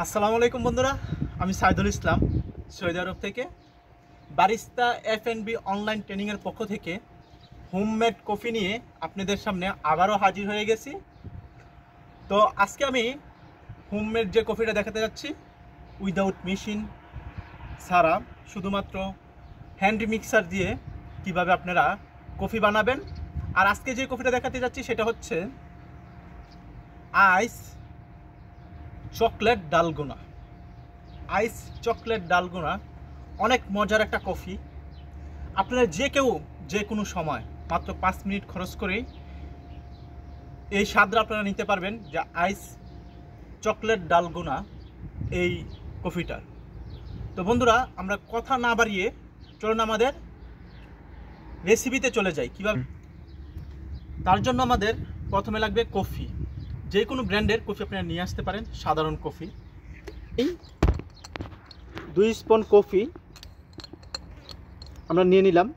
আসসালামু আলাইকুম বন্ধুরা, আমি সাইদুল ইসলাম সৌদি আরব থেকে বারিস্তা F&B অনলাইন ট্রেনিংয়ের পক্ষ থেকে হোমমেড কফি নিয়ে আপনাদের সামনে আবারও হাজির হয়ে গেছি। তো আজকে আমি হোমমেড যে কফিটা দেখাতে যাচ্ছি উইদাউট মেশিন ছাড়া, শুধুমাত্র হ্যান্ড মিক্সার দিয়ে কিভাবে আপনারা কফি বানাবেন। আর আজকে যে কফিটা দেখাতে যাচ্ছি সেটা হচ্ছে আইস চকলেট ডালগোনা। আইস চকলেট ডালগোনা অনেক মজার একটা কফি। আপনারা যে কেউ যে কোনো সময় মাত্র 5 মিনিট খরচ করেই এই স্বাদটা আপনারা নিতে পারবেন, যে আইস চকলেট ডালগোনা এই কফিটার। তো বন্ধুরা, আমরা কথা না বাড়িয়ে চলুন আমাদের রেসিপিতে চলে যাই। কীভাবে? তার জন্য আমাদের প্রথমে লাগবে কফি। যে কোনো ব্র্যান্ডের কফি আপনারা নিয়ে আসতে পারেন, সাধারণ কফি। এই 2 স্পুন কফি আমরা নিয়ে নিলাম।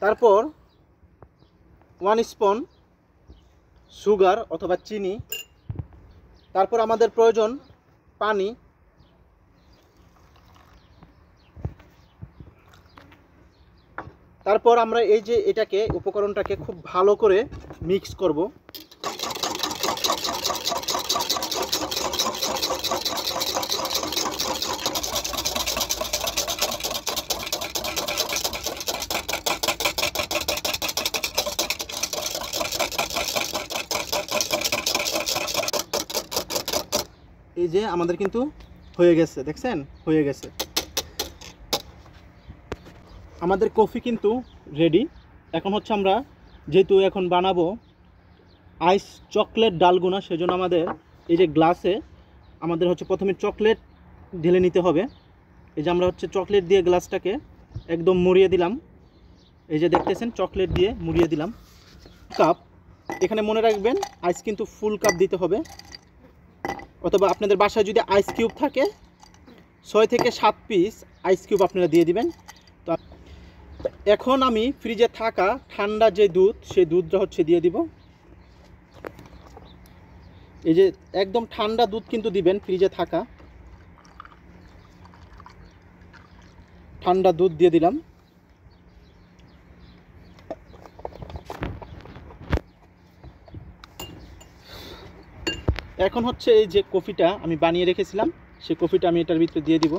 তারপর 1 স্পুন সুগার অথবা চিনি। তারপর আমাদের প্রয়োজন পানি। তারপর আমরা এই যে এটাকে উপকরণটাকে খুব ভালো করে মিক্স করব। এই যে আমাদের কিন্তু হয়ে গেছে, দেখছেন হয়ে গেছে। আমাদের কফি কিন্তু রেডি। এখন হচ্ছে আমরা যেহেতু এখন বানাবো আইস চকলেট ডালগোনা, সেজন্য আমাদের এই যে গ্লাসে আমাদের হচ্ছে প্রথমে চকলেট ঢেলে নিতে হবে। এই যে আমরা হচ্ছে চকলেট দিয়ে গ্লাসটাকে একদম মুড়িয়ে দিলাম। এই যে দেখতেছেন চকলেট দিয়ে মুড়িয়ে দিলাম। কাপ, এখানে মনে রাখবেন আইস কিন্তু ফুল কাপ দিতে হবে, অথবা আপনাদের বাসায় যদি আইস কিউব থাকে 6 থেকে 7 পিস আইস কিউব আপনারা দিয়ে দিবেন। তো এখন আমি ফ্রিজে থাকা ঠান্ডা যে দুধ, সেই দুধটা হচ্ছে দিয়ে দিব। এই যে একদম ঠান্ডা দুধ কিন্তু দিবেন, ফ্রিজে থাকা ঠান্ডা দুধ দিয়ে দিলাম। এখন হচ্ছে এই যে কফিটা আমি বানিয়ে রেখেছিলাম, সেই কফিটা আমি এটার ভিতরে দিয়ে দিব।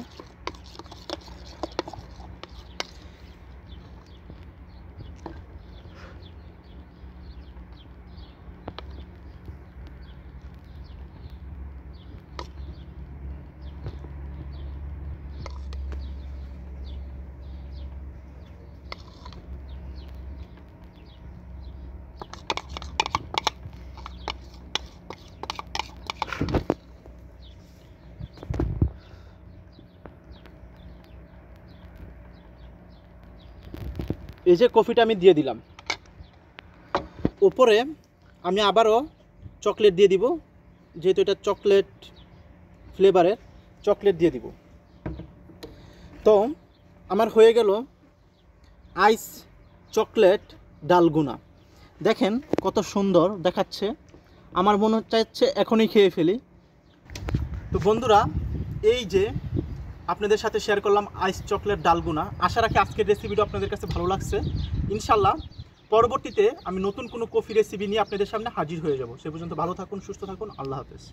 এই যে কফিটা আমি দিয়ে দিলাম। উপরে আমি আবারও চকলেট দিয়ে দিব, যেহেতু এটা চকলেট ফ্লেভারের, চকলেট দিয়ে দিব। তো আমার হয়ে গেল আইস চকলেট ডালগোনা। দেখেন কত সুন্দর দেখাচ্ছে, আমার মনে চাইছে এখনই খেয়ে ফেলি। তো বন্ধুরা, এই যে আপনাদের সাথে শেয়ার করলাম আইস চকলেট ডালগোনা। আশা রাখি আজকের রেসিপিটা আপনাদের কাছে ভালো লাগছে। ইনশাল্লাহ পরবর্তীতে আমি নতুন কোনো কফি রেসিপি নিয়ে আপনাদের সামনে হাজির হয়ে যাব। সে পর্যন্ত ভালো থাকুন, সুস্থ থাকুন। আল্লাহ হাফেজ।